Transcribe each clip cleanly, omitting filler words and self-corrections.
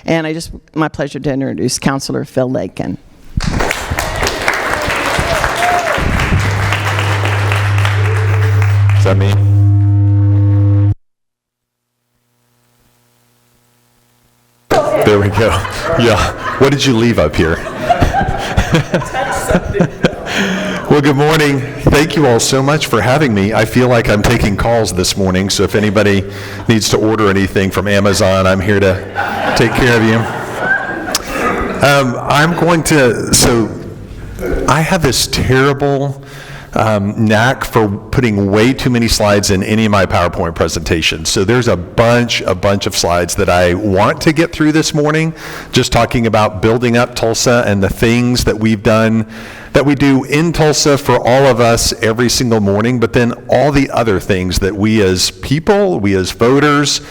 And my pleasure to introduce Councilor Phil Lakin. Is that me? There we go. Yeah. What did you leave up here? Well, good morning. Thank you all so much for having me. I feel like I'm taking calls this morning, so if anybody needs to order anything from Amazon, I'm here to take care of you. I have this terrible knack for putting way too many slides in any of my PowerPoint presentations. So there's a bunch of slides that I want to get through this morning, just talking about building up Tulsa and the things that we've done, that we do in Tulsa for all of us every single morning, but then all the other things that we as people, we as voters,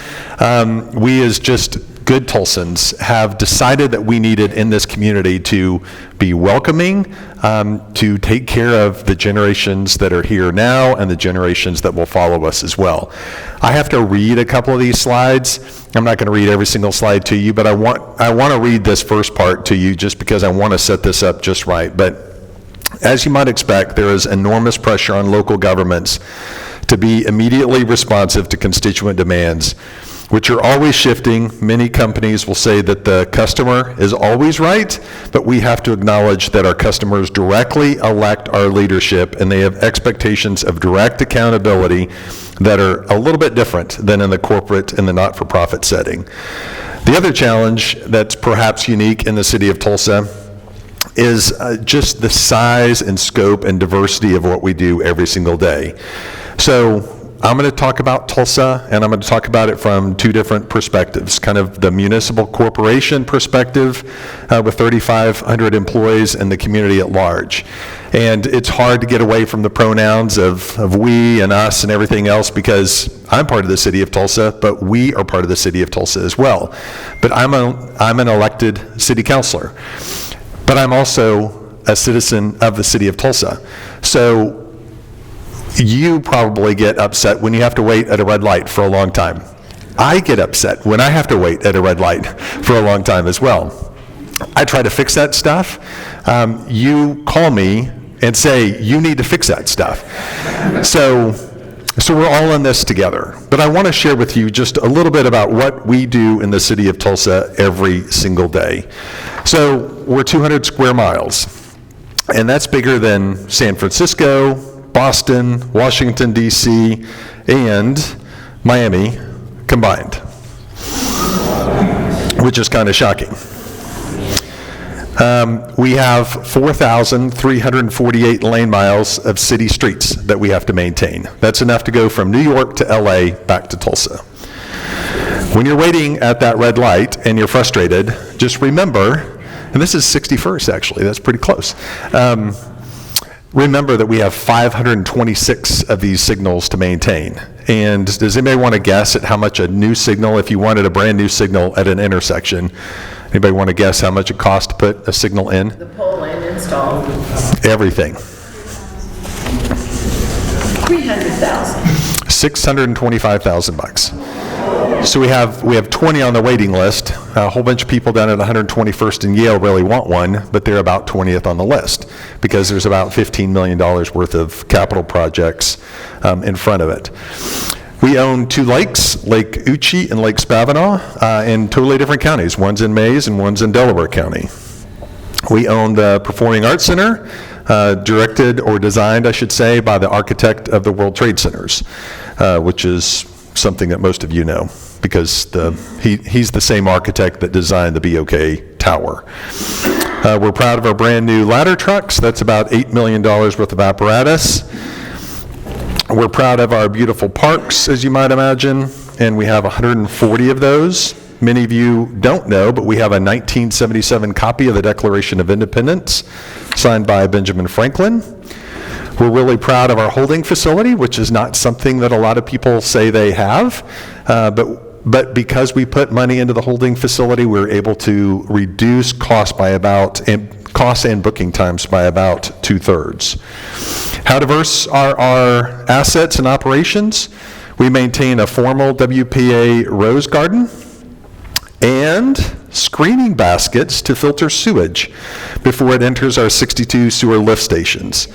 we as just good Tulsans have decided that we needed in this community to be welcoming, to take care of the generations that are here now and the generations that will follow us as well. I have to read a couple of these slides. I'm not going to read every single slide to you, but I want to read this first part to you just because I want to set this up just right. But as you might expect, there is enormous pressure on local governments to be immediately responsive to constituent demands, which are always shifting. Many companies will say that the customer is always right, but we have to acknowledge that our customers directly elect our leadership, and they have expectations of direct accountability that are a little bit different than in the corporate and the not-for-profit setting. The other challenge that's perhaps unique in the city of Tulsa is just the size and scope and diversity of what we do every single day. So I'm going to talk about Tulsa, and I'm going to talk about it from two different perspectives, kind of the municipal corporation perspective with 3,500 employees and the community at large. And it's hard to get away from the pronouns of we and us and everything else because I'm part of the city of Tulsa, but we are part of the city of Tulsa as well. But I'm an elected city councilor, but I'm also a citizen of the city of Tulsa. So you probably get upset when you have to wait at a red light for a long time. I get upset when I have to wait at a red light for a long time as well. I try to fix that stuff. You call me and say, you need to fix that stuff. So we're all in this together. But I want to share with you just a little bit about what we do in the city of Tulsa every single day. So we're 200 square miles, and that's bigger than San Francisco, Boston, Washington, D.C., and Miami combined, which is kind of shocking. We have 4,348 lane miles of city streets that we have to maintain. That's enough to go from New York to L.A. back to Tulsa. When you're waiting at that red light and you're frustrated, just remember, and this is 61st actually, that's pretty close. Remember that we have 526 of these signals to maintain. And does anybody want to guess at how much a new signal, if you wanted a brand new signal at an intersection, anybody want to guess how much it costs to put a signal in? The pole and install. Everything. 300,000. $625,000. So we have 20 on the waiting list. A whole bunch of people down at 121st and Yale really want one, but they're about 20th on the list because there's about $15 million worth of capital projects in front of it. We own two lakes, Lake Uchi and Lake Spavinaw, in totally different counties. One's in Mays and one's in Delaware County. We own the Performing Arts Center, directed or designed, I should say, by the architect of the World Trade Centers, which is something that most of you know because he's the same architect that designed the BOK Tower. We're proud of our brand new ladder trucks. That's about $8 million worth of apparatus. We're proud of our beautiful parks, as you might imagine, and we have 140 of those. Many of you don't know, but we have a 1977 copy of the Declaration of Independence signed by Benjamin Franklin. We're really proud of our holding facility, which is not something that a lot of people say they have, but because we put money into the holding facility, we're able to reduce costs and booking times by about 2/3. How diverse are our assets and operations? We maintain a formal WPA rose garden and screening baskets to filter sewage before it enters our 62 sewer lift stations.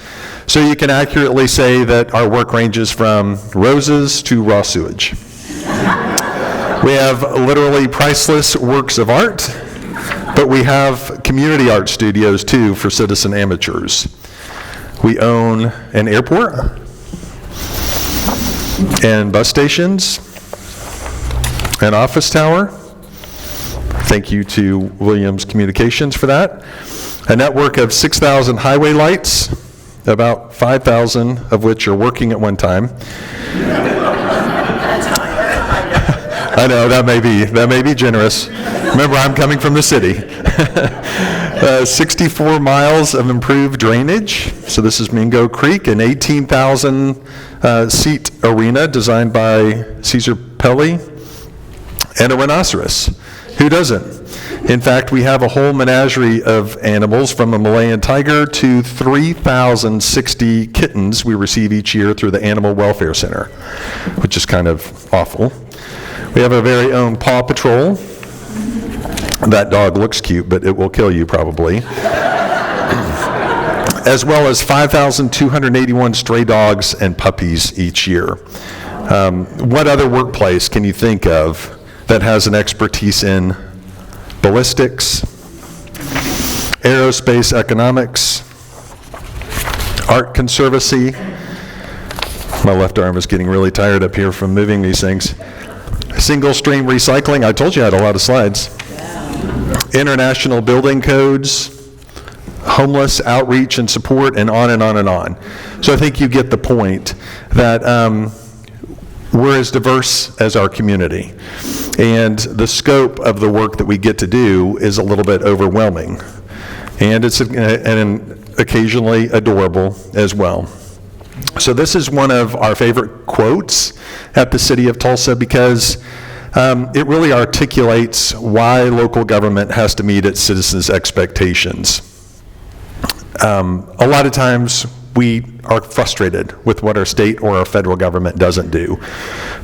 So you can accurately say that our work ranges from roses to raw sewage. We have literally priceless works of art, but we have community art studios too for citizen amateurs. We own an airport and bus stations, an office tower. Thank you to Williams Communications for that. A network of 6,000 highway lights, about 5,000 of which are working at one time. I know, that may be generous. Remember, I'm coming from the city. 64 miles of improved drainage. So this is Mingo Creek, an 18,000 seat arena designed by Caesar Pelli, and a rhinoceros. Who doesn't? In fact, we have a whole menagerie of animals, from a Malayan tiger to 3,060 kittens we receive each year through the Animal Welfare Center, which is kind of awful. We have our very own Paw Patrol. That dog looks cute, but it will kill you probably. As well as 5,281 stray dogs and puppies each year. What other workplace can you think of that has an expertise in ballistics, aerospace economics, art conservancy? My left arm is getting really tired up here from moving these things. Single stream recycling, I told you I had a lot of slides. International building codes, homeless outreach and support, and on and on and on. So I think you get the point that we're as diverse as our community. And the scope of the work that we get to do is a little bit overwhelming. And it's occasionally adorable as well. So this is one of our favorite quotes at the City of Tulsa, because it really articulates why local government has to meet its citizens' expectations. A lot of times we are frustrated with what our state or our federal government doesn't do,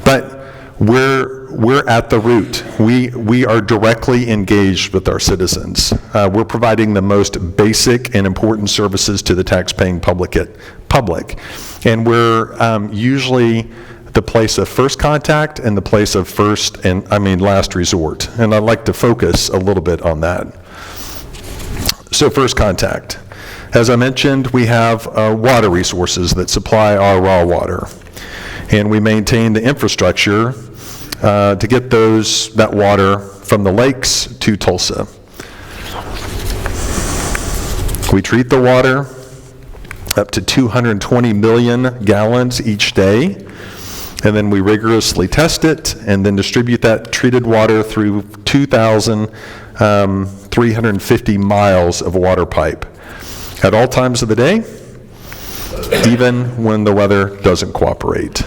but we're at the root. We are directly engaged with our citizens. We're providing the most basic and important services to the tax-paying public, and we're usually the place of first contact and the place of last resort. And I'd like to focus a little bit on that. So first contact. As I mentioned, we have water resources that supply our raw water. And we maintain the infrastructure to get that water from the lakes to Tulsa. We treat the water up to 220 million gallons each day, and then we rigorously test it and then distribute that treated water through 2,350 miles of water pipe at all times of the day, even when the weather doesn't cooperate,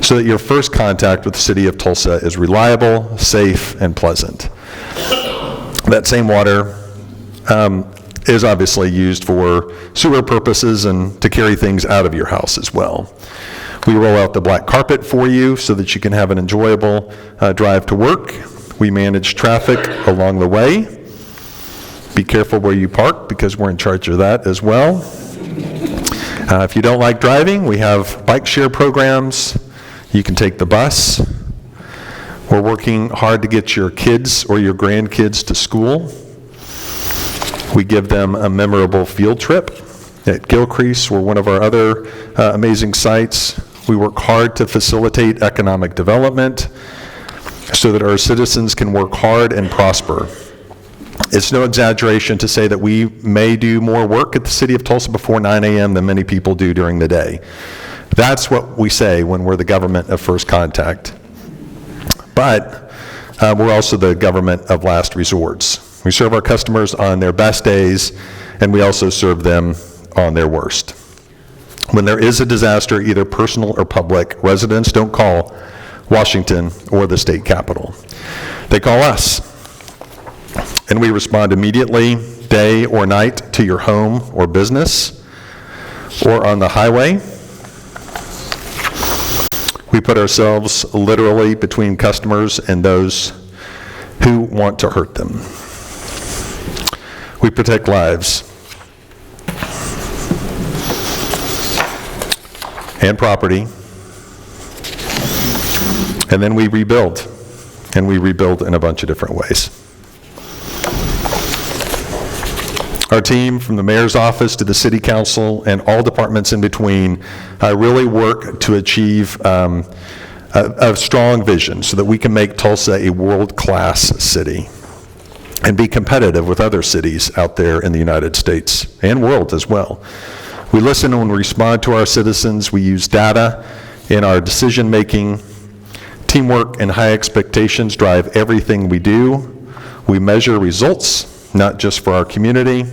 so that your first contact with the City of Tulsa is reliable, safe, and pleasant. That same water is obviously used for sewer purposes and to carry things out of your house as well. We roll out the black carpet for you so that you can have an enjoyable drive to work. We manage traffic along the way. Be careful where you park, because we're in charge of that as well. If you don't like driving, we have bike share programs. You can take the bus. We're working hard to get your kids or your grandkids to school. We give them a memorable field trip at Gilcrease, or one of our other amazing sites. We work hard to facilitate economic development so that our citizens can work hard and prosper. It's no exaggeration to say that we may do more work at the City of Tulsa before 9 a.m. than many people do during the day. That's what we say when we're the government of first contact. But we're also the government of last resorts. We serve our customers on their best days, and we also serve them on their worst. When there is a disaster, either personal or public, residents don't call Washington or the state capitol. They call us, and we respond immediately, day or night, to your home or business, or on the highway. We put ourselves literally between customers and those who want to hurt them. We protect lives and property, and then we rebuild, and we rebuild in a bunch of different ways. Our team, from the mayor's office to the city council and all departments in between, really work to achieve a strong vision so that we can make Tulsa a world-class city and be competitive with other cities out there in the United States and world as well. We listen and we respond to our citizens. We use data in our decision-making. Teamwork and high expectations drive everything we do. We measure results, not just for our community,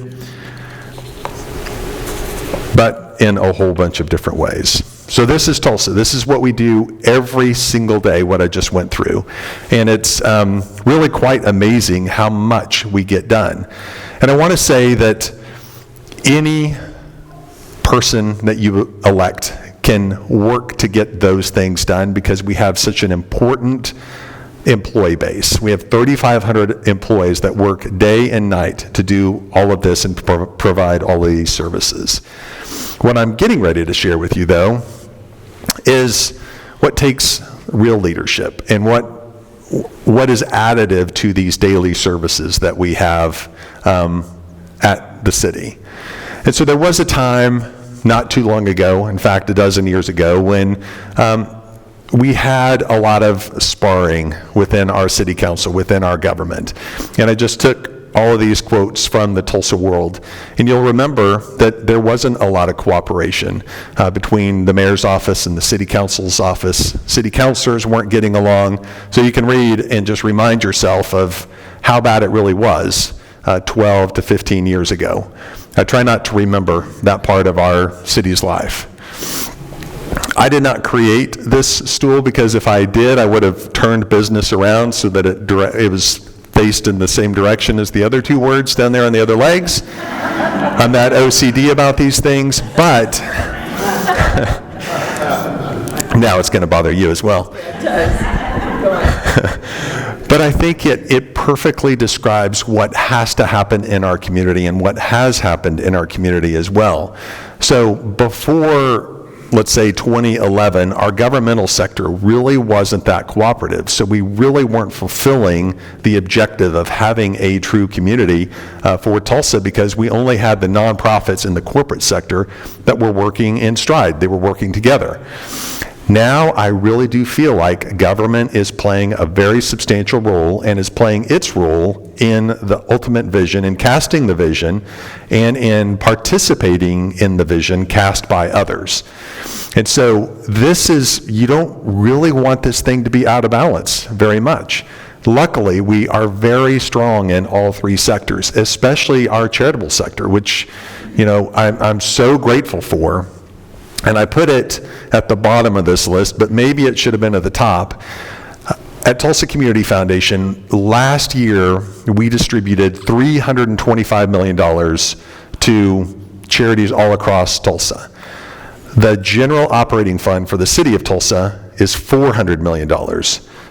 but in a whole bunch of different ways. So this is Tulsa. This is what we do every single day, what I just went through. And it's really quite amazing how much we get done. And I want to say that any person that you elect can work to get those things done because we have such an important employee base. We have 3,500 employees that work day and night to do all of this and provide all of these services. What I'm getting ready to share with you, though, is what takes real leadership and what is additive to these daily services that we have at the city. And so there was a time not too long ago, in fact, a dozen years ago, when we had a lot of sparring within our city council, within our government. And I just took all of these quotes from the Tulsa world. And you'll remember that there wasn't a lot of cooperation between the mayor's office and the city council's office. City councilors weren't getting along. So you can read and just remind yourself of how bad it really was 12 to 15 years ago. I try not to remember that part of our city's life. I did not create this stool because if I did, I would have turned business around so that it was faced in the same direction as the other two words down there on the other legs. I'm that OCD about these things, but now it's going to bother you as well. It does. Go on. But I think it perfectly describes what has to happen in our community and what has happened in our community as well. So before, let's say 2011, our governmental sector really wasn't that cooperative. So we really weren't fulfilling the objective of having a true community for Tulsa because we only had the nonprofits in the corporate sector that were working in stride. They were working together. Now I really do feel like government is playing a very substantial role and is playing its role in the ultimate vision, in casting the vision, and in participating in the vision cast by others. And so this is, you don't really want this thing to be out of balance very much. Luckily, we are very strong in all three sectors, especially our charitable sector, which, I'm so grateful for. And I put it at the bottom of this list, but maybe it should have been at the top. At Tulsa Community Foundation, last year, we distributed $325 million to charities all across Tulsa. The general operating fund for the City of Tulsa is $400 million.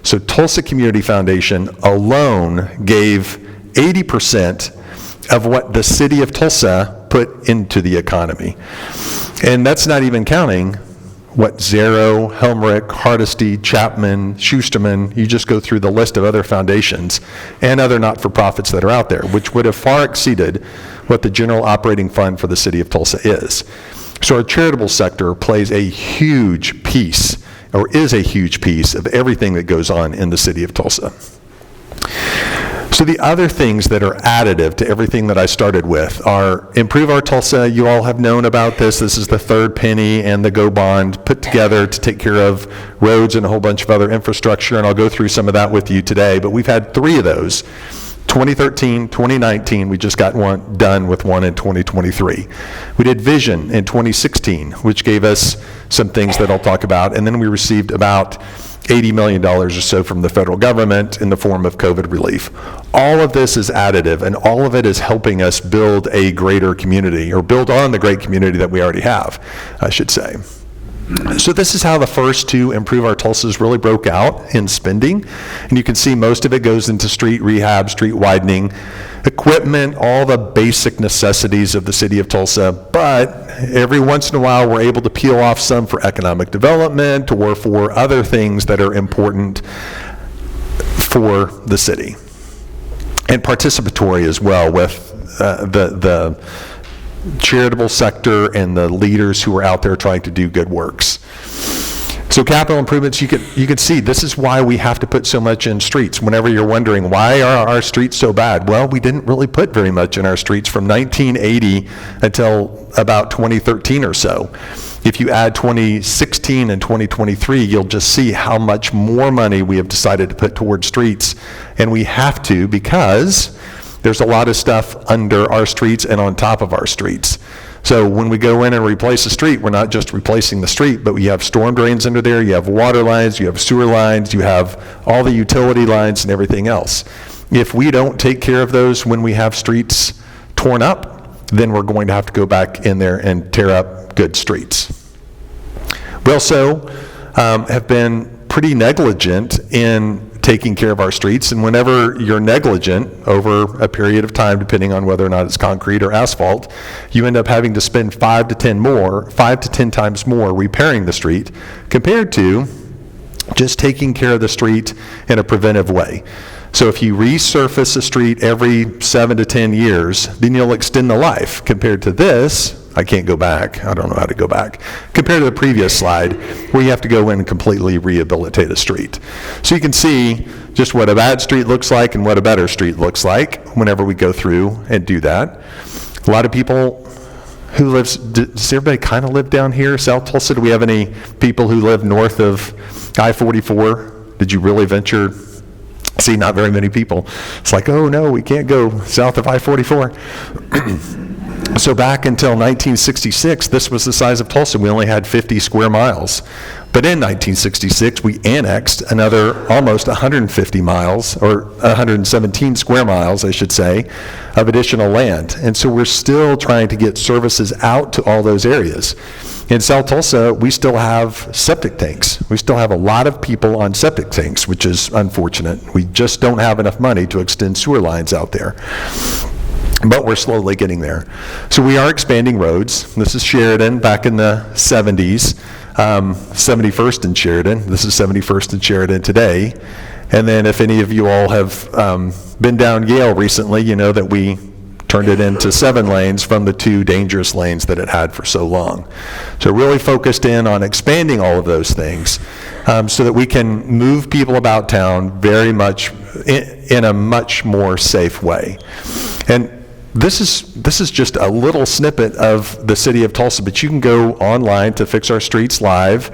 So Tulsa Community Foundation alone gave 80% of what the City of Tulsa put into the economy. And that's not even counting what Zero, Helmrich, Hardesty, Chapman, Schusterman, you just go through the list of other foundations and other not-for-profits that are out there, which would have far exceeded what the general operating fund for the City of Tulsa is. So our charitable sector plays a huge piece, or is a huge piece, of everything that goes on in the City of Tulsa. So the other things that are additive to everything that I started with are Improve Our Tulsa. You all have known about this. This is the third penny and the Go Bond put together to take care of roads and a whole bunch of other infrastructure, and I'll go through some of that with you today. But we've had three of those. 2013, 2019, we just got one done with one in 2023. We did Vision in 2016, which gave us some things that I'll talk about, and then we received about $80 million or so from the federal government in the form of COVID relief. All of this is additive, and all of it is helping us build a greater community, or build on the great community that we already have, I should say. So this is how the first two Improve Our Tulsas really broke out in spending. And you can see most of it goes into street rehab, street widening. equipment, all the basic necessities of the city of Tulsa, but every once in a while we're able to peel off some for economic development or for other things that are important for the city. And participatory as well with the charitable sector and the leaders who are out there trying to do good works. So capital improvements, you can see this is why we have to put so much in streets. Whenever you're wondering, why are our streets so bad? Well, we didn't really put very much in our streets from 1980 until about 2013 or so. If you add 2016 and 2023, you'll just see how much more money we have decided to put towards streets. And we have to, because there's a lot of stuff under our streets and on top of our streets. So when we go in and replace a street, we're not just replacing the street, but we have storm drains under there, you have water lines, you have sewer lines, you have all the utility lines and everything else. If we don't take care of those when we have streets torn up, then we're going to have to go back in there and tear up good streets. We also have been pretty negligent in taking care of our streets, and whenever you're negligent over a period of time, depending on whether or not it's concrete or asphalt, you end up having to spend 5 to 10 times more repairing the street compared to just taking care of the street in a preventive way. So if you resurface a street every 7 to 10 years, then you'll extend the life. Compared to this, I can't go back. I don't know how to go back. Compared to the previous slide, where you have to go in and completely rehabilitate a street. So you can see just what a bad street looks like and what a better street looks like whenever we go through and do that. A lot of people who lives, does everybody kind of live down here, South Tulsa? Do we have any people who live north of I-44? Did you really venture? See, not very many people. It's like, oh no, we can't go south of I-44. So back until 1966, this was the size of Tulsa. We only had 50 square miles. But in 1966, we annexed another almost 150 miles, or 117 square miles, I should say, of additional land. And so we're still trying to get services out to all those areas. In South Tulsa, we still have septic tanks. We still have a lot of people on septic tanks, which is unfortunate. We just don't have enough money to extend sewer lines out there. But we're slowly getting there. So we are expanding roads. This is Sheridan back in the 70s, 71st and Sheridan. This is 71st and Sheridan today. And then if any of you all have been down Yale recently, you know that we turned it into 7 lanes from the 2 dangerous lanes that it had for so long. So really focused in on expanding all of those things so that we can move people about town very much in a much more safe way. And this is just a little snippet of the city of Tulsa, but you can go online to Fix Our Streets Live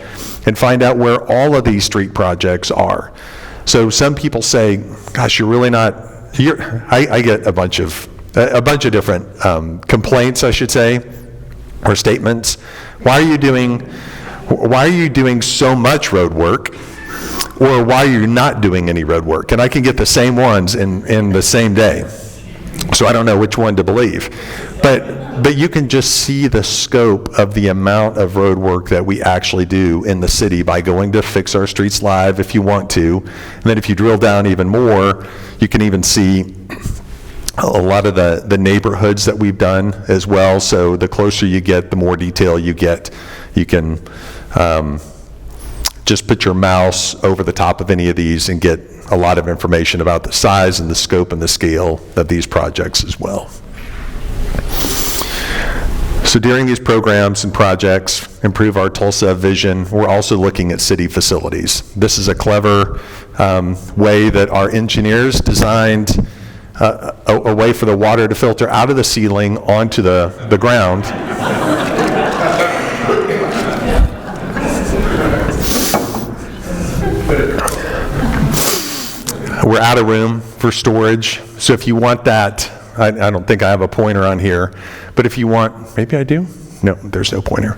and find out where all of these street projects are. So some people say, gosh, you're really not, I get a bunch of different complaints, I should say, or statements. Why are you doing so much road work? Or why are you not doing any road work? And I can get the same ones in the same day. So I don't know which one to believe. But you can just see the scope of the amount of road work that we actually do in the city by going to Fix Our Streets Live if you want to. And then if you drill down even more, you can even see a lot of the neighborhoods that we've done as well. So the closer you get, the more detail you get. You can just put your mouse over the top of any of these and get a lot of information about the size and the scope and the scale of these projects as well. So during these programs and projects, Improve Our Tulsa Vision, we're also looking at city facilities. This is a clever way that our engineers designed a way for the water to filter out of the ceiling onto the ground. We're out of room for storage, so if you want that, I don't think I have a pointer on here, but if you want, maybe I do? No, there's no pointer.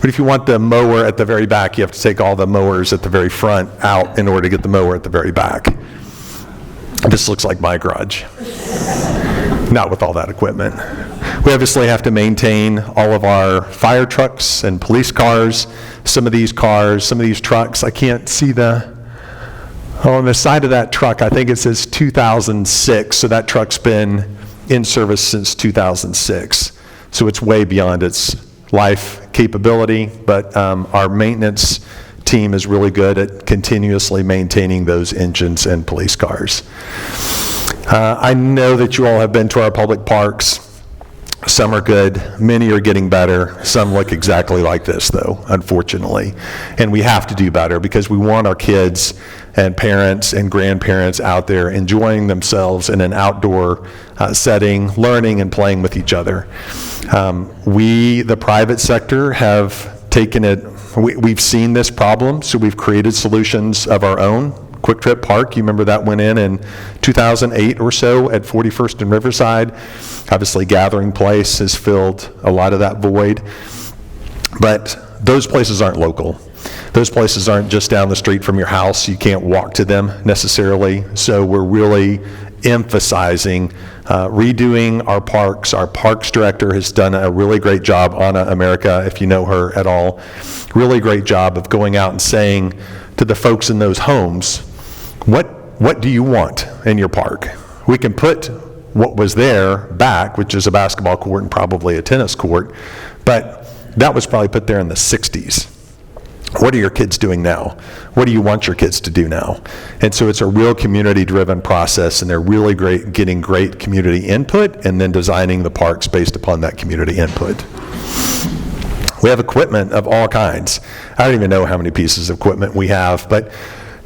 But if you want the mower at the very back, you have to take all the mowers at the very front out in order to get the mower at the very back. This looks like my garage. Not with all that equipment. We obviously have to maintain all of our fire trucks and police cars. Some of these trucks, I can't see on the side of that truck, I think it says 2006, so that truck's been in service since 2006. So it's way beyond its life capability, but our maintenance team is really good at continuously maintaining those engines and police cars. I know that you all have been to our public parks. Some are good, many are getting better. Some look exactly like this, though, unfortunately. And we have to do better because we want our kids and parents and grandparents out there enjoying themselves in an outdoor setting, learning and playing with each other. We, the private sector, have taken it, we've seen this problem, so we've created solutions of our own. Quick Trip Park, you remember that went in 2008 or so at 41st and Riverside. Obviously, Gathering Place has filled a lot of that void. But those places aren't local. Those places aren't just down the street from your house. You can't walk to them necessarily. So we're really emphasizing redoing our parks. Our parks director has done a really great job, Anna America, if you know her at all. Really great job of going out and saying to the folks in those homes, what do you want in your park? We can put what was there back, which is a basketball court and probably a tennis court, but that was probably put there in the 60s. What are your kids doing now? What do you want your kids to do now? And so it's a real community-driven process, and they're really great getting great community input and then designing the parks based upon that community input. We have equipment of all kinds. I don't even know how many pieces of equipment we have, but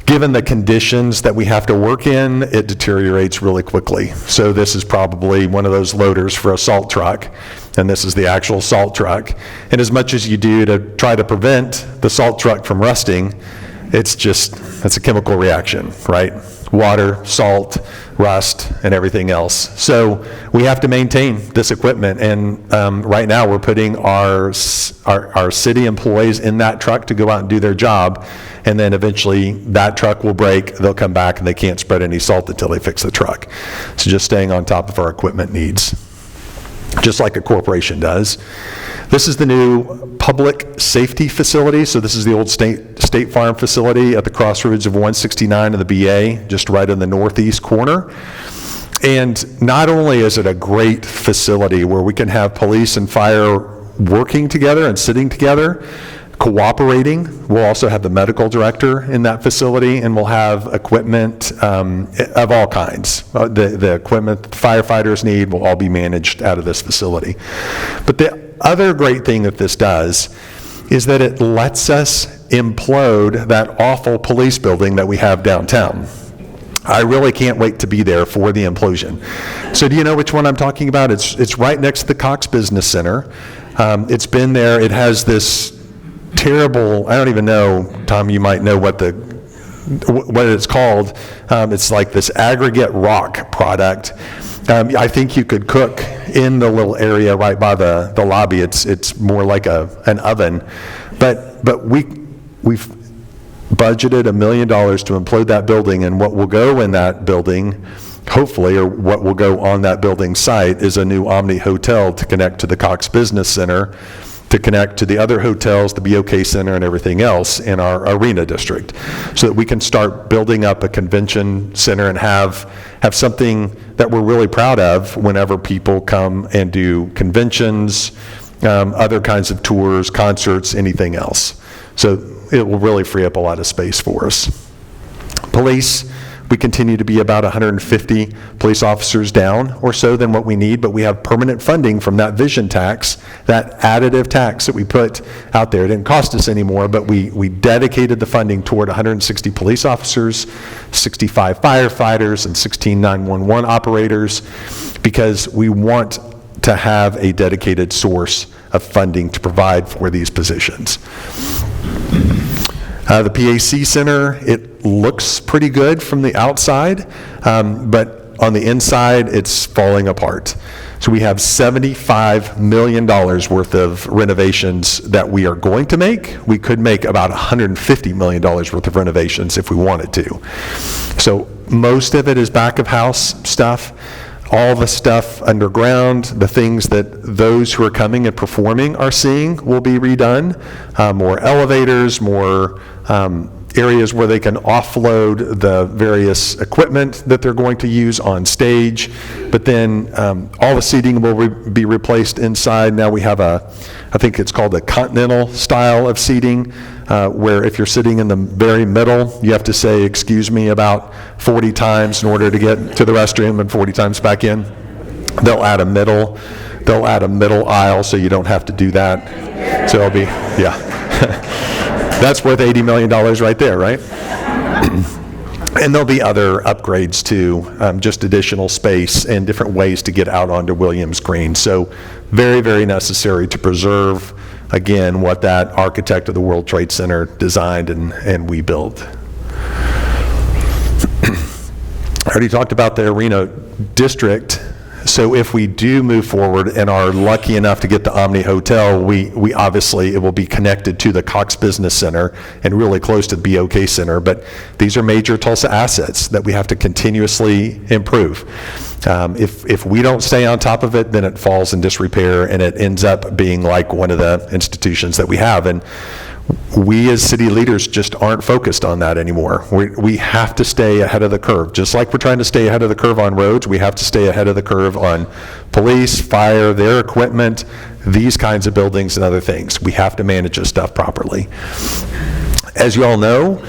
given the conditions that we have to work in, it deteriorates really quickly. So this is probably one of those loaders for a salt truck, and this is the actual salt truck. And as much as you do to try to prevent the salt truck from rusting, it's a chemical reaction, right? Water, salt, rust, and everything else. So we have to maintain this equipment, and right now we're putting our city employees in that truck to go out and do their job, and then eventually that truck will break, they'll come back, and they can't spread any salt until they fix the truck. So just staying on top of our equipment needs, just like a corporation does. This is the new public safety facility. So this is the old State Farm facility at the crossroads of 169 and the BA, just right in the northeast corner. And not only is it a great facility where we can have police and fire working together and sitting together, cooperating. We'll also have the medical director in that facility, and we'll have equipment of all kinds. The equipment that the firefighters need will all be managed out of this facility. But the other great thing that this does is that it lets us implode that awful police building that we have downtown. I really can't wait to be there for the implosion. So do you know which one I'm talking about? It's right next to the Cox Business Center. It's been there. It has this terrible, I don't even know, Tom, you might know what it's called. It's like this aggregate rock product. I think you could cook in the little area right by the lobby. It's more like an oven. But we've budgeted $1 million to implode that building, and what will go in that building, hopefully, or what will go on that building site, is a new Omni Hotel to connect to the Cox Business Center, to connect to the other hotels, the BOK Center, and everything else in our arena district, so that we can start building up a convention center and have something that we're really proud of whenever people come and do conventions, other kinds of tours, concerts, anything else. So it will really free up a lot of space for us. Police, we continue to be about 150 police officers down or so than what we need, but we have permanent funding from that vision tax, that additive tax that we put out there. It didn't cost us any more, but we dedicated the funding toward 160 police officers, 65 firefighters, and 16 911 operators, because we want to have a dedicated source of funding to provide for these positions. The PAC Center, it looks pretty good from the outside, but on the inside, it's falling apart. So we have $75 million worth of renovations that we are going to make. We could make about $150 million worth of renovations if we wanted to. So most of it is back of house stuff. All the stuff underground, the things that those who are coming and performing are seeing will be redone. More elevators, more areas where they can offload the various equipment that they're going to use on stage. But then all the seating will be replaced inside. Now we have I think it's called a continental style of seating, where if you're sitting in the very middle, you have to say, "Excuse me," about 40 times in order to get to the restroom and 40 times back in. They'll add a middle aisle so you don't have to do that. So it'll be, yeah. That's worth $80 million right there, right? And there'll be other upgrades too, just additional space and different ways to get out onto Williams Green. So very, very necessary to preserve, again, what that architect of the World Trade Center designed and we built. I already talked about the Arena District. So if we do move forward and are lucky enough to get the Omni Hotel, we obviously, it will be connected to the Cox Business Center and really close to the BOK Center. But these are major Tulsa assets that we have to continuously improve. If we don't stay on top of it, then it falls in disrepair and it ends up being like one of the institutions that we have. And we as city leaders just aren't focused on that anymore. We have to stay ahead of the curve. Just like we're trying to stay ahead of the curve on roads, we have to stay ahead of the curve on police, fire, their equipment, these kinds of buildings and other things. We have to manage this stuff properly. As you all know,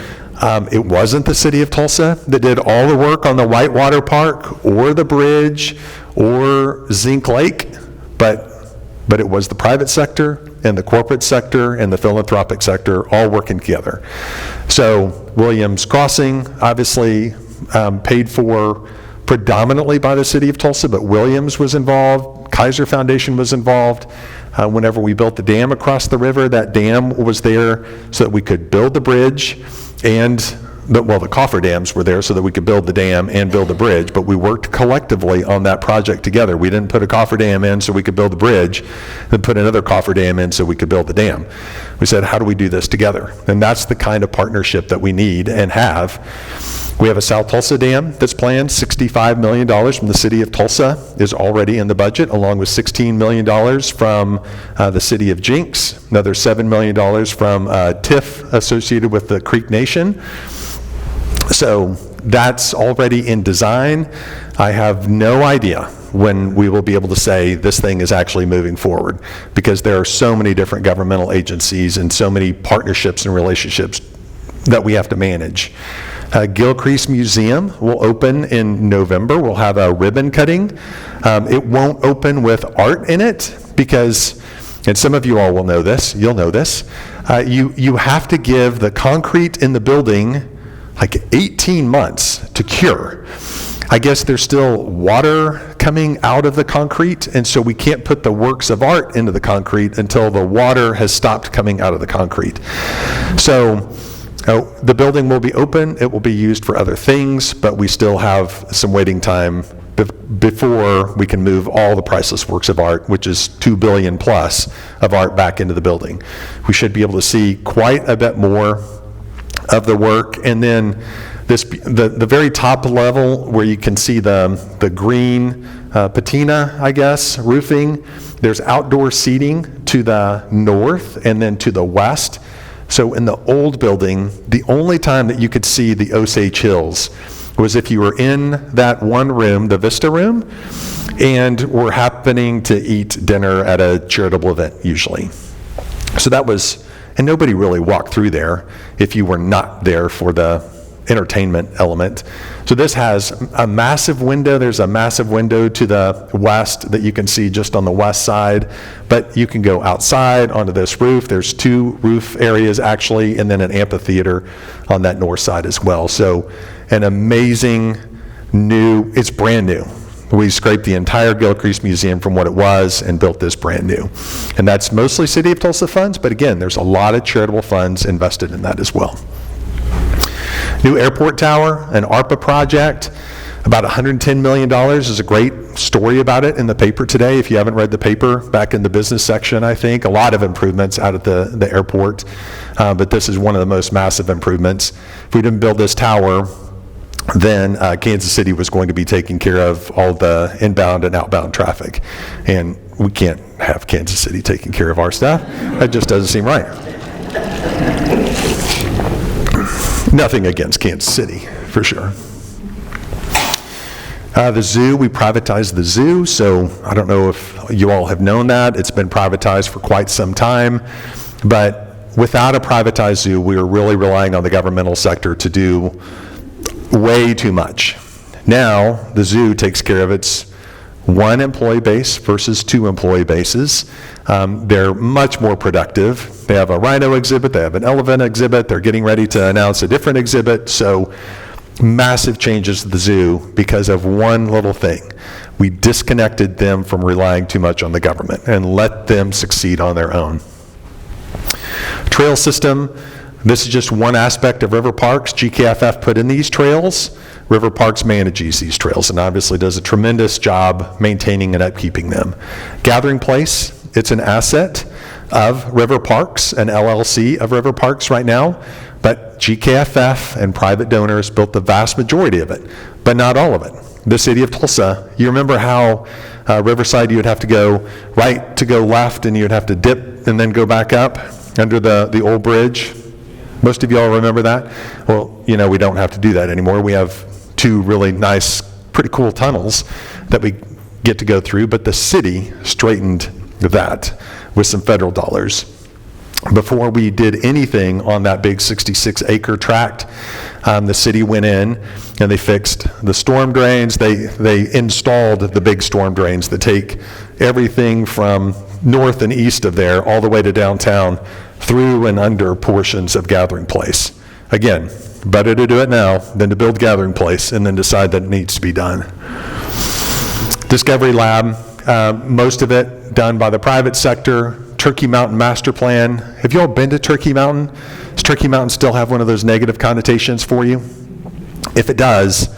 it wasn't the City of Tulsa that did all the work on the Whitewater Park or the bridge or Zinc Lake, but it was the private sector and the corporate sector and the philanthropic sector all working together. So Williams Crossing, obviously paid for predominantly by the City of Tulsa, but Williams was involved, Kaiser Foundation was involved. Whenever we built the dam across the river, that dam was there so that we could build the bridge and the cofferdams were there so that we could build the dam and build the bridge, but we worked collectively on that project together. We didn't put a cofferdam in so we could build the bridge, then put another cofferdam in so we could build the dam. We said, how do we do this together? And that's the kind of partnership that we need and have. We have a South Tulsa dam that's planned. $65 million from the City of Tulsa is already in the budget, along with $16 million from the City of Jenks, another $7 million from TIF associated with the Creek Nation. So that's already in design. I have no idea when we will be able to say this thing is actually moving forward, because there are so many different governmental agencies and so many partnerships and relationships that we have to manage. Gilcrease Museum will open in November. We'll have a ribbon cutting. It won't open with art in it because, and some of you all will know this, you'll know this, you have to give the concrete in the building like 18 months to cure. I guess there's still water coming out of the concrete, and so we can't put the works of art into the concrete until the water has stopped coming out of the concrete. So the building will be open, it will be used for other things, but we still have some waiting time before we can move all the priceless works of art, which is $2 billion plus of art, back into the building. We should be able to see quite a bit more of the work. And then the very top level where you can see the green patina, I guess, roofing, there's outdoor seating to the north and then to the west. So in the old building, the only time that you could see the Osage Hills was if you were in that one room, the Vista room, and were happening to eat dinner at a charitable event usually. So that was, and nobody really walked through there if you were not there for the entertainment element. So this has a massive window. There's a massive window to the west that you can see just on the west side, but you can go outside onto this roof. There's 2 roof areas actually, and then an amphitheater on that north side as well. So an amazing new, it's brand new. We scraped the entire Gilcrease Museum from what it was and built this brand new. And that's mostly City of Tulsa funds, but again, there's a lot of charitable funds invested in that as well. New airport tower, an ARPA project, about $110 million. There's a great story about it in the paper today. If you haven't read the paper, back in the business section, I think. A lot of improvements out at the airport, but this is one of the most massive improvements. If we didn't build this tower, then Kansas City was going to be taking care of all the inbound and outbound traffic. And we can't have Kansas City taking care of our stuff. That just doesn't seem right. Nothing against Kansas City, for sure. The zoo, we privatized the zoo, so I don't know if you all have known that. It's been privatized for quite some time, but without a privatized zoo, we are really relying on the governmental sector to do way too much. Now, the zoo takes care of its one employee base versus two employee bases. They're much more productive. They have a rhino exhibit, they have an elephant exhibit, they're getting ready to announce a different exhibit, so massive changes to the zoo because of one little thing. We disconnected them from relying too much on the government and let them succeed on their own. Trail system, this is just one aspect of river parks. GKFF put in these trails. River Parks manages these trails and obviously does a tremendous job maintaining and upkeeping them. Gathering Place, it's an asset of River Parks, an LLC of River Parks right now, but GKFF and private donors built the vast majority of it, but not all of it. The City of Tulsa, you remember how Riverside you would have to go right to go left and you would have to dip and then go back up under the old bridge? Most of y'all remember that? Well, we don't have to do that anymore. We have two really nice, pretty cool tunnels that we get to go through, but the city straightened that with some federal dollars. Before we did anything on that big 66-acre tract, the city went in and they fixed the storm drains. They installed the big storm drains that take everything from north and east of there all the way to downtown through and under portions of Gathering Place. Again, better to do it now than to build Gathering Place and then decide that it needs to be done. Discovery Lab, most of it done by the private sector. Turkey Mountain Master Plan. Have you all been to Turkey Mountain? Does Turkey Mountain still have one of those negative connotations for you? If it does,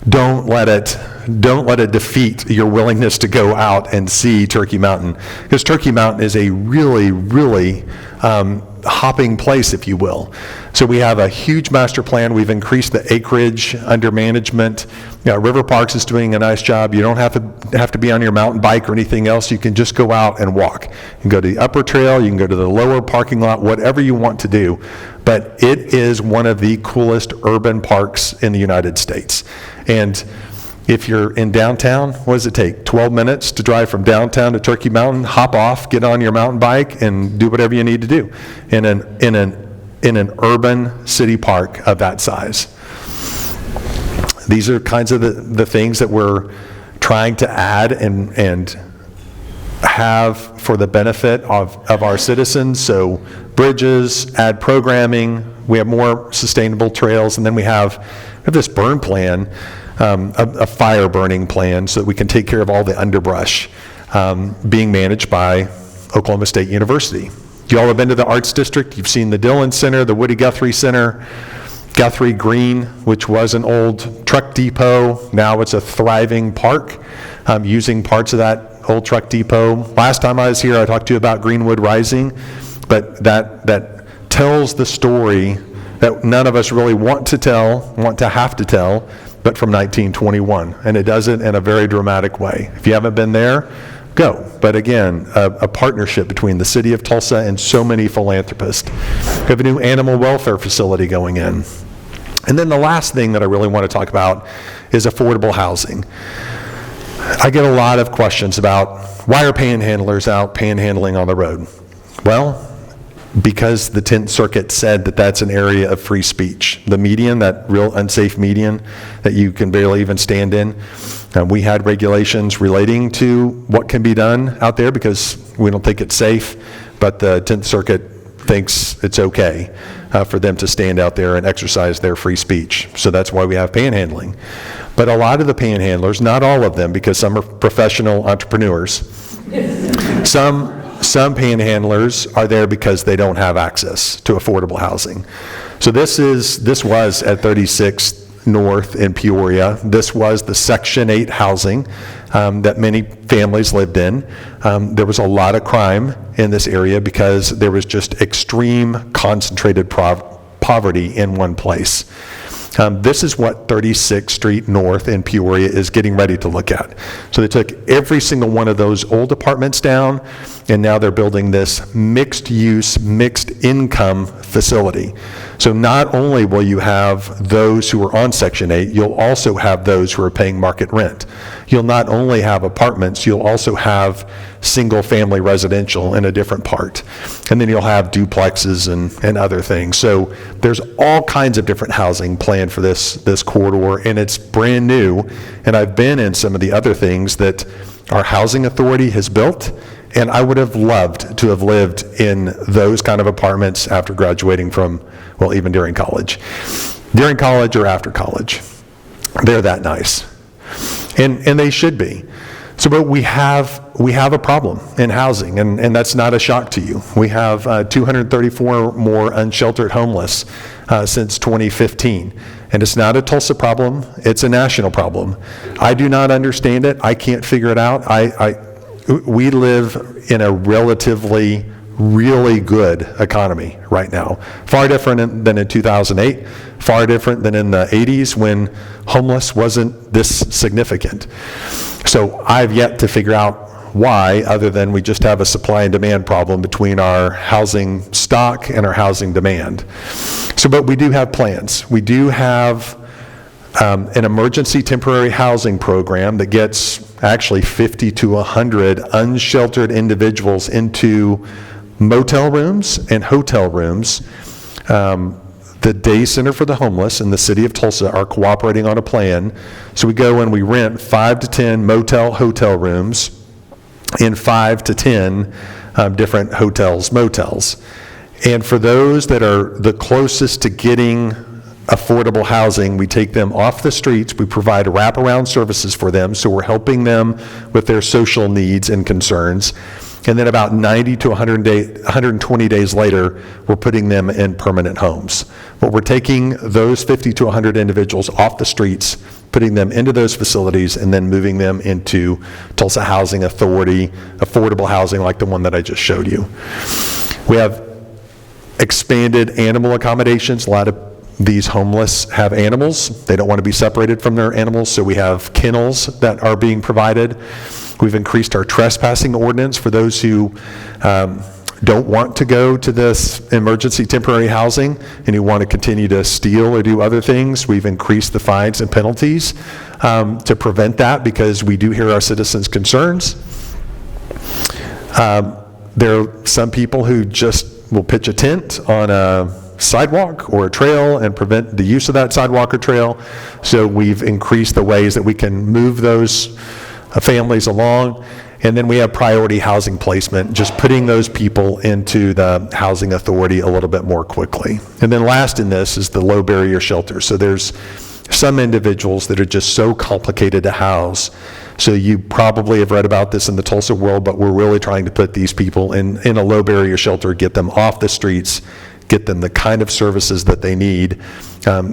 don't let it defeat your willingness to go out and see Turkey Mountain, because Turkey Mountain is a really, really hopping place, if you will. So we have a huge master plan. We've increased the acreage under management. River Parks is doing a nice job. You don't have to be on your mountain bike or anything else. You can just go out and walk. You can go to the upper trail, you can go to the lower parking lot, whatever you want to do. But it is one of the coolest urban parks in the United States. And if you're in downtown, what does it take? 12 minutes to drive from downtown to Turkey Mountain, hop off, get on your mountain bike, and do whatever you need to do in an urban city park of that size. These are kinds of the things that we're trying to add and have for the benefit of our citizens. So bridges, add programming, we have more sustainable trails, and then we have this burn plan, a fire burning plan, so that we can take care of all the underbrush being managed by Oklahoma State University. You all have been to the Arts District. You've seen the Dillon Center, the Woody Guthrie Center, Guthrie Green, which was an old truck depot. Now it's a thriving park, using parts of that old truck depot. Last time I was here, I talked to you about Greenwood Rising, but that tells the story that none of us really want to have to tell, but from 1921, and it does it in a very dramatic way. If you haven't been there, go. But again, a partnership between the City of Tulsa and so many philanthropists. We have a new animal welfare facility going in. And then the last thing that I really want to talk about is affordable housing. I get a lot of questions about why are panhandlers out panhandling on the road? Well, because the 10th Circuit said that that's an area of free speech. The median, that real unsafe median that you can barely even stand in, we had regulations relating to what can be done out there because we don't think it's safe, but the 10th Circuit thinks it's okay for them to stand out there and exercise their free speech. So that's why we have panhandling. But a lot of the panhandlers, not all of them, because some are professional entrepreneurs, some panhandlers are there because they don't have access to affordable housing. So this was at 36th North in Peoria. This was the Section 8 housing that many families lived in. There was a lot of crime in this area because there was just extreme concentrated poverty in one place. This is what 36th Street North in Peoria is getting ready to look at. So they took every single one of those old apartments down, and now they're building this mixed-use, mixed-income facility. So not only will you have those who are on Section 8, you'll also have those who are paying market rent. You'll not only have apartments, you'll also have single-family residential in a different part. And then you'll have duplexes and other things. So there's all kinds of different housing planned for this corridor, and it's brand new. And I've been in some of the other things that our housing authority has built, and I would have loved to have lived in those kind of apartments after graduating from, well, even during college. During college or after college. They're that nice. And they should be. So, but we have a problem in housing, and that's not a shock to you. We have 234 more unsheltered homeless since 2015. And it's not a Tulsa problem, it's a national problem. I do not understand it, I can't figure it out. We live in a relatively really good economy right now. Far different than in 2008, far different than in the 80s when homeless wasn't this significant. So I've yet to figure out why, other than we just have a supply and demand problem between our housing stock and our housing demand. So, but we do have plans. We do have an emergency temporary housing program that gets actually 50 to 100 unsheltered individuals into motel rooms and hotel rooms. The Day Center for the Homeless and the City of Tulsa are cooperating on a plan. So we go and we rent 5 to 10 motel hotel rooms in 5 to 10 different hotels, motels. And for those that are the closest to getting affordable housing, we take them off the streets, we provide wraparound services for them, so we're helping them with their social needs and concerns. And then about 90 to 120 days later, we're putting them in permanent homes. But we're taking those 50 to 100 individuals off the streets, putting them into those facilities, and then moving them into Tulsa Housing Authority, affordable housing like the one that I just showed you. We have expanded animal accommodations. A lot of these homeless have animals. They don't want to be separated from their animals, so we have kennels that are being provided. We've increased our trespassing ordinance for those who don't want to go to this emergency temporary housing and who want to continue to steal or do other things. We've increased the fines and penalties to prevent that, because we do hear our citizens' concerns. There are some people who just will pitch a tent on a sidewalk or a trail and prevent the use of that sidewalk or trail. So we've increased the ways that we can move those families along. And then we have priority housing placement, just putting those people into the housing authority a little bit more quickly. And then last in this is the low barrier shelter. So there's some individuals that are just so complicated to house. So you probably have read about this in the Tulsa world, but we're really trying to put these people in a low barrier shelter, get them off the streets, get them the kind of services that they need.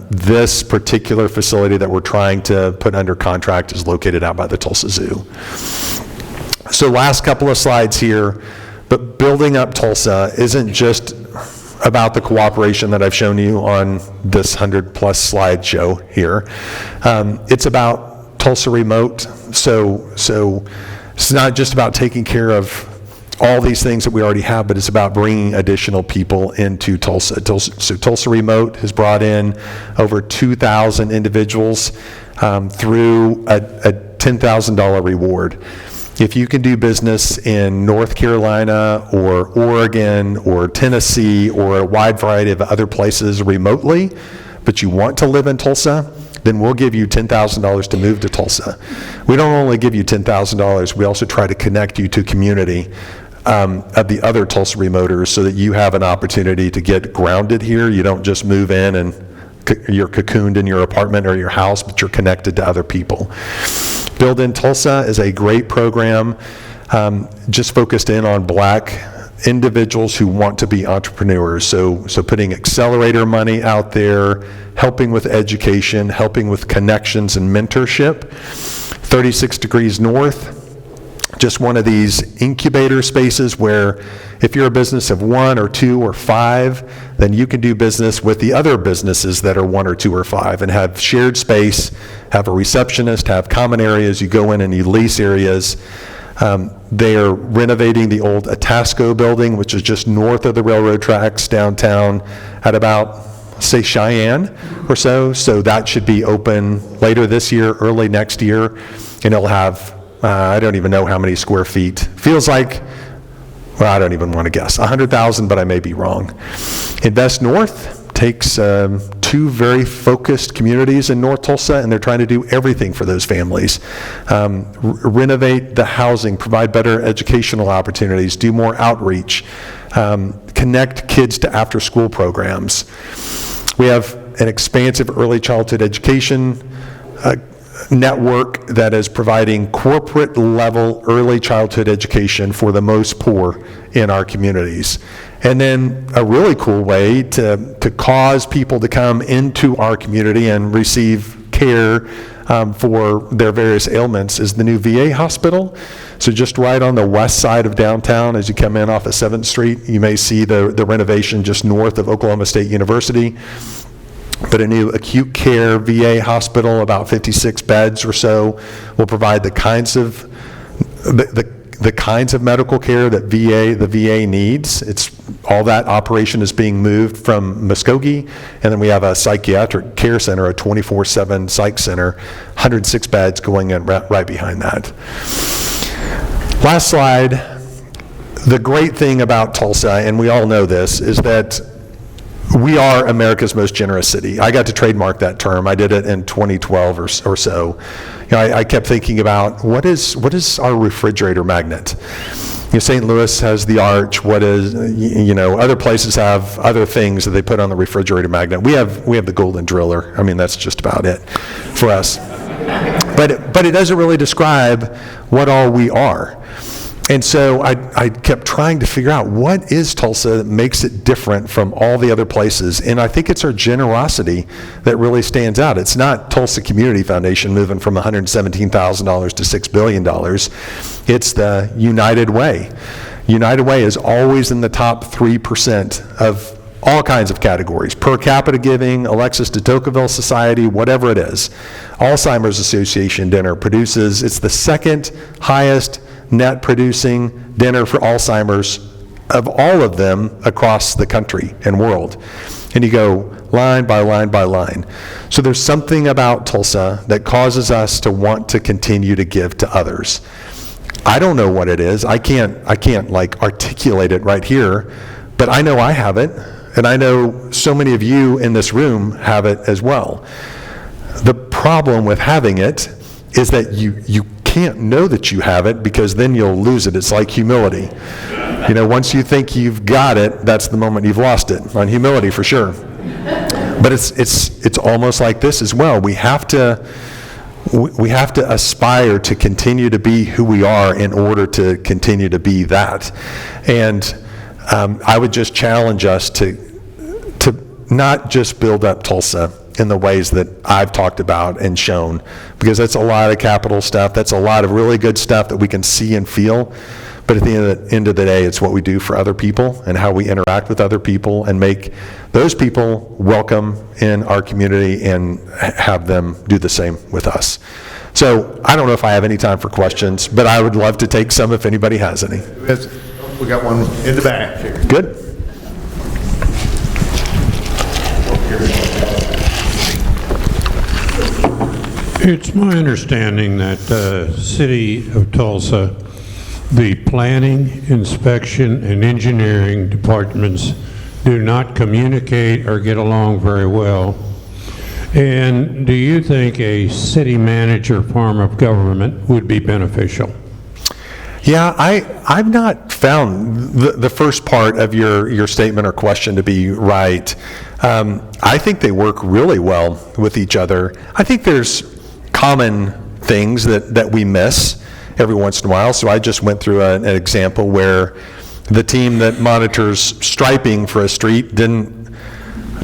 This particular facility that we're trying to put under contract is located out by the Tulsa Zoo. So last couple of slides here, but building up Tulsa isn't just about the cooperation that I've shown you on this 100+ slide show here. It's about Tulsa Remote. So it's not just about taking care of all these things that we already have, but it's about bringing additional people into Tulsa. So Tulsa Remote has brought in over 2,000 individuals through a $10,000 reward. If you can do business in North Carolina or Oregon or Tennessee or a wide variety of other places remotely, but you want to live in Tulsa, then we'll give you $10,000 to move to Tulsa. We don't only give you $10,000, we also try to connect you to community of the other Tulsa remoters so that you have an opportunity to get grounded here. You don't just move in and you're cocooned in your apartment or your house, but you're connected to other people. Build in Tulsa is a great program just focused in on Black individuals who want to be entrepreneurs. So putting accelerator money out there, helping with education, helping with connections and mentorship. 36 Degrees North, just one of these incubator spaces where if you're a business of 1 or 2 or 5, then you can do business with the other businesses that are 1 or 2 or 5 and have shared space, have a receptionist, have common areas. You go in and you lease areas. They are renovating the old Atasco building, which is just north of the railroad tracks downtown at about, say, Cheyenne or so. So that should be open later this year, early next year. And it'll have, I don't even know how many square feet. Feels like, well, I don't even want to guess, 100,000, but I may be wrong. Invest North takes 2 very focused communities in North Tulsa, and they're trying to do everything for those families. Renovate the housing, provide better educational opportunities, do more outreach, connect kids to after-school programs. We have an expansive early childhood education network that is providing corporate level early childhood education for the most poor in our communities. And then a really cool way to cause people to come into our community and receive care for their various ailments is the new VA hospital. So just right on the west side of downtown, as you come in off of 7th Street, you may see the renovation just north of Oklahoma State University. But a new acute care VA hospital, about 56 beds or so, will provide the kinds of medical care that the VA needs. All that operation is being moved from Muskogee, and then we have a psychiatric care center, a 24/7 psych center, 106 beds going in right behind that. Last slide. The great thing about Tulsa, and we all know this, is that we are America's most generous city. I got to trademark that term. I did it in 2012 or so. I kept thinking about what is our refrigerator magnet? St. Louis has the Arch. Other places have other things that they put on the refrigerator magnet. We have the Golden Driller. I mean, that's just about it for us. But it doesn't really describe what all we are. And so I kept trying to figure out what is Tulsa that makes it different from all the other places. And I think it's our generosity that really stands out. It's not Tulsa Community Foundation moving from $117,000 to $6 billion. It's the United Way. United Way is always in the top 3% of all kinds of categories. Per capita giving, Alexis de Tocqueville Society, whatever it is. Alzheimer's Association dinner produces, it's the second highest net producing dinner for Alzheimer's of all of them across the country and world. And you go line by line by line. So there's something about Tulsa that causes us to want to continue to give to others. I don't know what it is. I can't like articulate it right here, but I know I have it, and I know so many of you in this room have it as well. The problem with having it is that you can't know that you have it, because then you'll lose it. It's like humility. Once you think you've got it, that's the moment you've lost it, on humility for sure. But it's almost like this as well. We have to aspire to continue to be who we are in order to continue to be that. And I would just challenge us to not just build up Tulsa in the ways that I've talked about and shown, because that's a lot of capital stuff. That's a lot of really good stuff that we can see and feel. But at the end of the day, it's what we do for other people and how we interact with other people and make those people welcome in our community and have them do the same with us. So I don't know if I have any time for questions, but I would love to take some if anybody has any. We got one in the back here. Good. It's my understanding that the City of Tulsa, the planning, inspection, and engineering departments do not communicate or get along very well. And do you think a city manager form of government would be beneficial? Yeah, I've not found the first part of your statement or question to be right. I think they work really well with each other. I think there's common things that we miss every once in a while. So I just went through an example where the team that monitors striping for a street didn't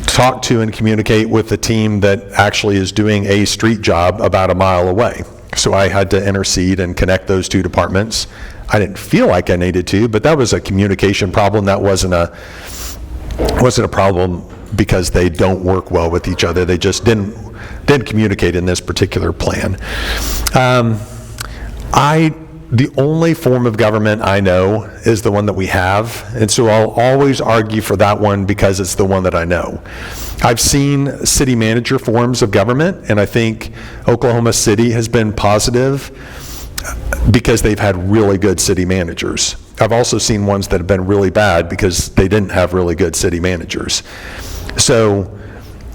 talk to and communicate with the team that actually is doing a street job about a mile away. So I had to intercede and connect those two departments. I didn't feel like I needed to, but that was a communication problem. That wasn't a problem because they don't work well with each other. They just didn't communicate in this particular plan. The only form of government I know is the one that we have, and so I'll always argue for that one because it's the one that I know. I've seen city manager forms of government, and I think Oklahoma City has been positive because they've had really good city managers. I've also seen ones that have been really bad because they didn't have really good city managers. So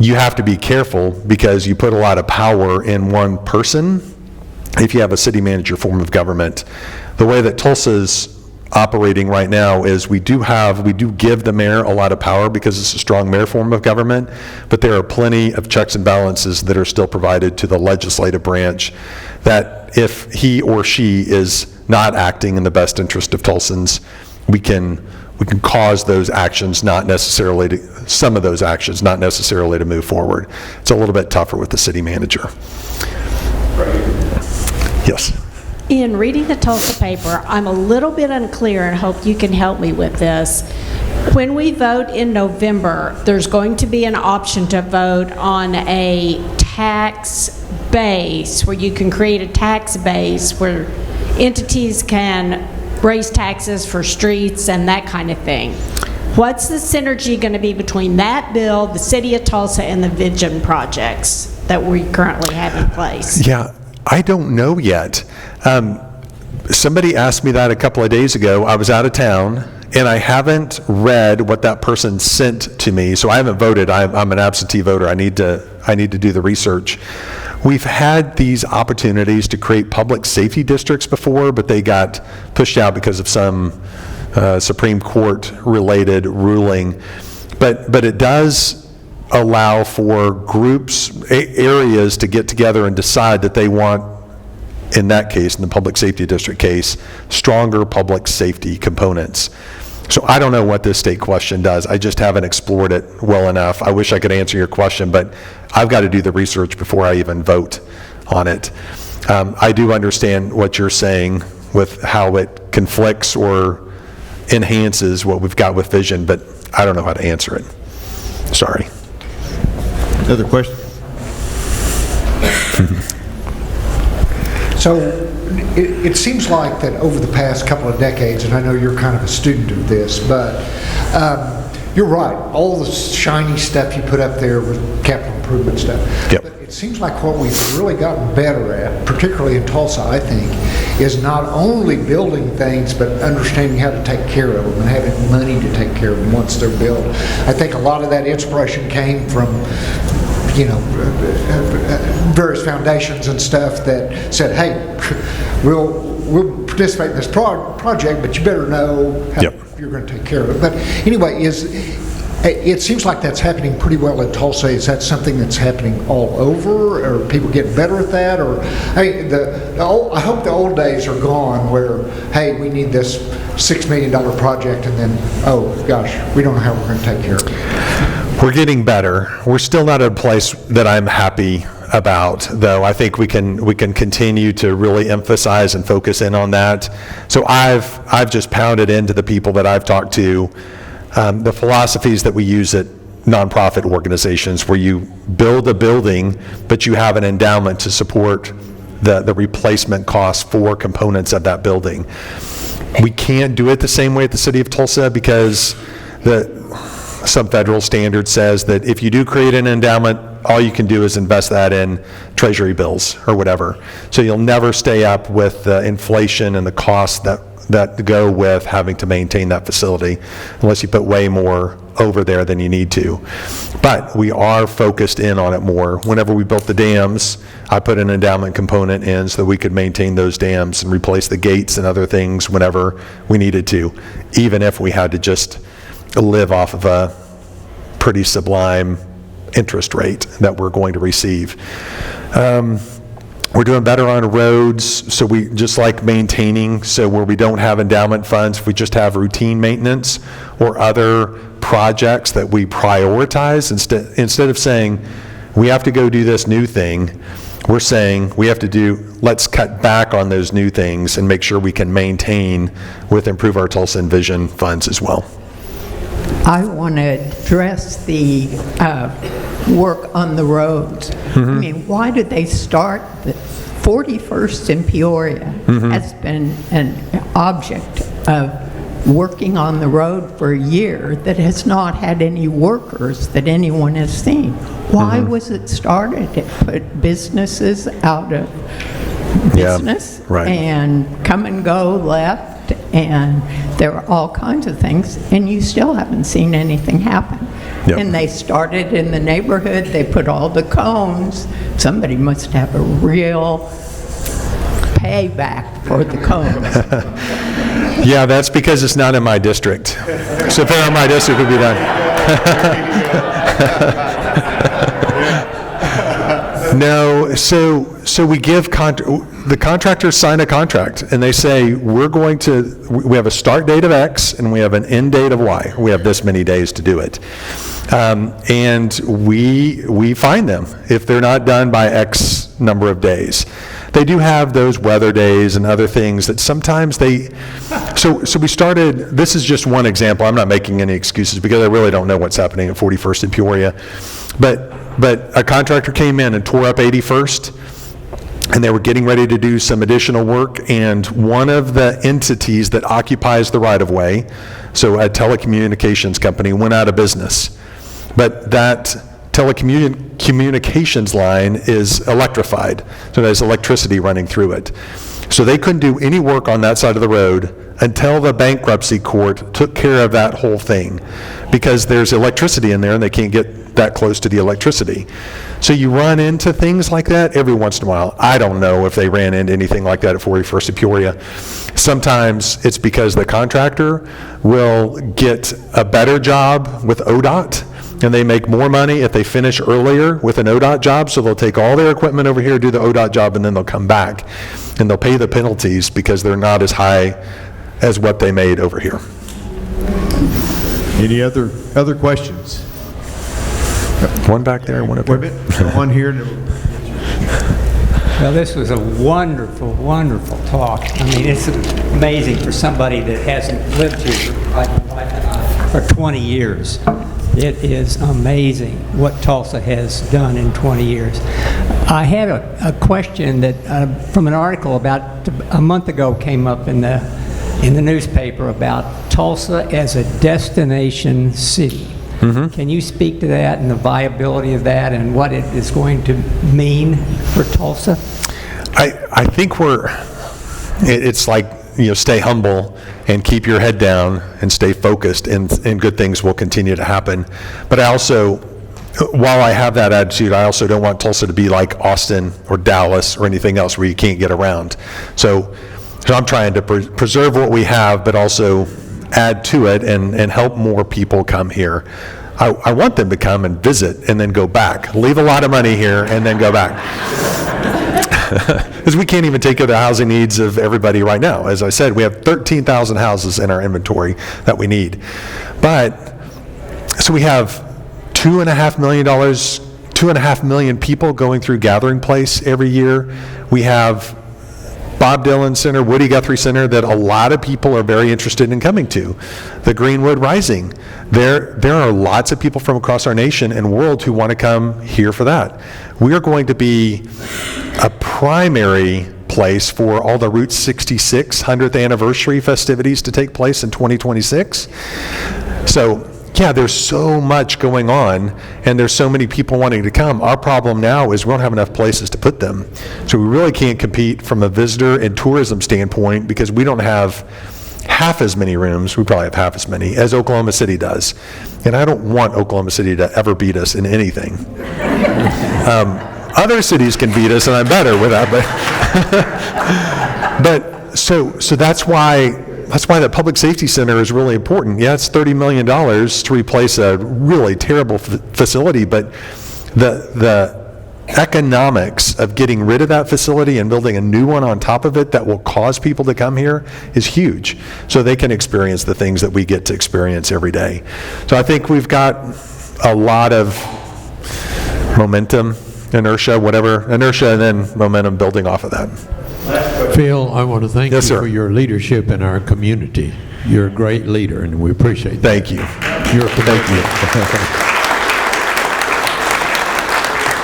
you have to be careful because you put a lot of power in one person if you have a city manager form of government. The way that Tulsa's operating right now is we do give the mayor a lot of power because it's a strong mayor form of government, but there are plenty of checks and balances that are still provided to the legislative branch that if he or she is not acting in the best interest of Tulsans, we can cause those actions some of those actions not necessarily to move forward. It's a little bit tougher with the city manager. Yes. In reading the Tulsa paper, I'm a little bit unclear and hope you can help me with this. When we vote in November, there's going to be an option to vote on a tax base where you can create a tax base where entities can raise taxes for streets and that kind of thing. What's the synergy going to be between that bill, the City of Tulsa, and the Vision projects that we currently have in place? Yeah, I don't know yet. Somebody asked me that a couple of days ago. I was out of town, and I haven't read what that person sent to me, so I haven't voted. I'm an absentee voter. I need to do the research. We've had these opportunities to create public safety districts before, but they got pushed out because of some Supreme Court related ruling. But it does allow for groups, areas to get together and decide that they want, in that case, in the public safety district case, stronger public safety components. So I don't know what this state question does. I just haven't explored it well enough. I wish I could answer your question, but I've got to do the research before I even vote on it. I do understand what you're saying with how it conflicts or enhances what we've got with Vision, but I don't know how to answer it. Sorry. Other question? So it seems like that over the past couple of decades, and I know you're kind of a student of this, but you're right. All the shiny stuff you put up there with capital improvement stuff. Yep. But it seems like what we've really gotten better at, particularly in Tulsa, I think, is not only building things, but understanding how to take care of them and having money to take care of them once they're built. I think a lot of that inspiration came from various foundations and stuff that said, hey, we'll participate in this project, but you better know how you're going to take care of it. But anyway, it seems like that's happening pretty well in Tulsa. Is that something that's happening all over? Or people get better at that? Or I hope the old days are gone where, hey, we need this $6 million project, and then, oh gosh, we don't know how we're going to take care of it. We're getting better. We're still not at a place that I'm happy about, though. I think we can continue to really emphasize and focus in on that. So I've just pounded into the people that I've talked to the philosophies that we use at nonprofit organizations, where you build a building, but you have an endowment to support the replacement costs for components of that building. We can't do it the same way at the City of Tulsa because some federal standard says that if you do create an endowment, all you can do is invest that in treasury bills or whatever. So you'll never stay up with the inflation and the costs that go with having to maintain that facility unless you put way more over there than you need to. But we are focused in on it more. Whenever we built the dams, I put an endowment component in so that we could maintain those dams and replace the gates and other things whenever we needed to, even if we had to just live off of a pretty sublime interest rate that we're going to receive. We're doing better on roads, so we just like maintaining, so where we don't have endowment funds, we just have routine maintenance or other projects that we prioritize instead of saying we have to go do this new thing. we're saying let's cut back on those new things and make sure we can maintain with Improve Our Tulsa and Vision funds as well. I want to address the work on the roads. I mean, why did they start? The 41st in Peoria has been an object of working on the road for a year that has not had any workers that anyone has seen. Why was it started? It put businesses out of business right. and come and go left, and there are all kinds of things, and you still haven't seen anything happen. Yep. And they started in the neighborhood, they put all the cones. Somebody must have a real payback for the cones. Yeah, that's because it's not in my district. So if it were in my district, it would be done. No, so we give, the contractors sign a contract, and they say, we have a start date of X, and we have an end date of Y. We have this many days to do it. And we fine them if they're not done by X number of days. They do have those weather days and other things that sometimes so we started, this is just one example. I'm not making any excuses because I really don't know what's happening at 41st in Peoria. But a contractor came in and tore up 81st, and they were getting ready to do some additional work, and one of the entities that occupies the right-of-way, so a telecommunications company, went out of business. But that telecommunications line is electrified, so there's electricity running through it. So they couldn't do any work on that side of the road until the bankruptcy court took care of that whole thing, because there's electricity in there and they can't get that close to the electricity. So you run into things like that every once in a while. I don't know if they ran into anything like that at 41st in Peoria. Sometimes it's because the contractor will get a better job with ODOT, and they make more money if they finish earlier with an ODOT job, so they'll take all their equipment over here, do the ODOT job, and then they'll come back, and they'll pay the penalties because they're not as high as what they made over here. Any other questions? One back there, one up Wait a there. minute, one here. Well, this was a wonderful, wonderful talk. I mean, it's amazing for somebody that hasn't lived here like for 20 years. It is amazing what Tulsa has done in 20 years. I had a question that from an article about a month ago came up in the newspaper about Tulsa as a destination city. Can you speak to that and the viability of that and what it is going to mean for Tulsa? I think it's like, stay humble and keep your head down and stay focused, and good things will continue to happen. But I also, while I have that attitude, I also don't want Tulsa to be like Austin or Dallas or anything else where you can't get around. So I'm trying to preserve what we have, but also add to it and help more people come here. I want them to come and visit and then go back. Leave a lot of money here and then go back. Because we can't even take care of the housing needs of everybody right now. As I said, we have 13,000 houses in our inventory that we need. So we have $2.5 million people going through Gathering Place every year. We have Bob Dylan Center, Woody Guthrie Center, that a lot of people are very interested in coming to. The Greenwood Rising. There are lots of people from across our nation and world who want to come here for that. We are going to be a primary place for all the Route 66 100th anniversary festivities to take place in 2026. So, yeah, there's so much going on, and there's so many people wanting to come. Our problem now is we don't have enough places to put them. So we really can't compete from a visitor and tourism standpoint because we don't have half as many rooms, we probably have half as many, as Oklahoma City does. And I don't want Oklahoma City to ever beat us in anything. Other cities can beat us, and I'm better with that. But so that's why the public safety center is really important. Yeah, it's $30 million to replace a really terrible facility, but the economics of getting rid of that facility and building a new one on top of it that will cause people to come here is huge, so they can experience the things that we get to experience every day. So I think we've got a lot of momentum inertia, whatever, inertia and then momentum building off of that. Phil, I want to thank Yes, you sir. for your leadership in our community. You're a great leader, and we appreciate that. Thank you. Your commitment.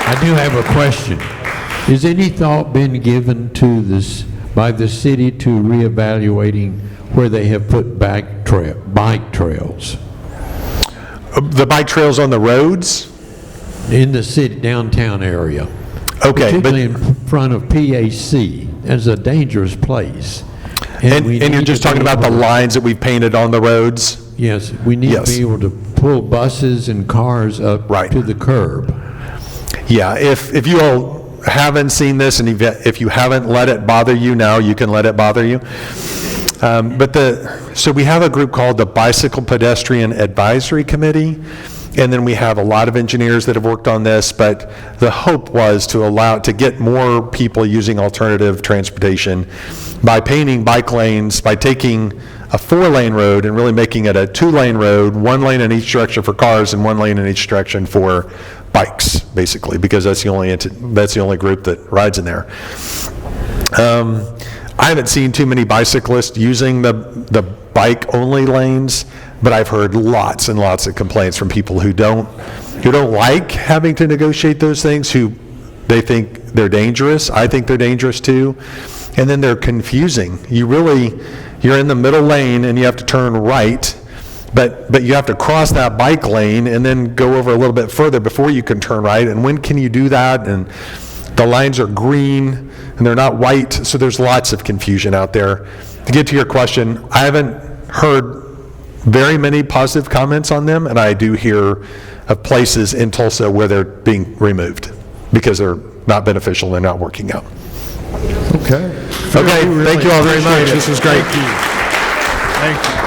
I do have a question. Has any thought been given to this, by the city, to reevaluating where they have put bike trails? The bike trails on the roads? In the city downtown area. Okay, but, Particularly in front of PAC. That's a dangerous place. and we you're need just to be talking about the able to- lines that we've painted on the roads? Yes, we need to Yes. be able to pull buses and cars up Right. to the curb. Yeah, if you all haven't seen this, and if you haven't let it bother you now, you can let it bother you. So we have a group called the Bicycle Pedestrian Advisory Committee, and then we have a lot of engineers that have worked on this, but the hope was to get more people using alternative transportation by painting bike lanes, by taking a 4-lane road and really making it a 2-lane road, 1 lane in each direction for cars and 1 lane in each direction for bikes, basically, because that's the only group that rides in there. I haven't seen too many bicyclists using the bike-only lanes, but I've heard lots and lots of complaints from people who don't like having to negotiate those things, who they think they're dangerous. I think they're dangerous too. And then they're confusing. You're in the middle lane and you have to turn right, but you have to cross that bike lane and then go over a little bit further before you can turn right. And when can you do that? And the lines are green and they're not white, so there's lots of confusion out there. To get to your question, I haven't heard very many positive comments on them, and I do hear of places in Tulsa where they're being removed because they're not beneficial, they're not working out. Okay. Okay, thank you all very much. This was great. Thank you.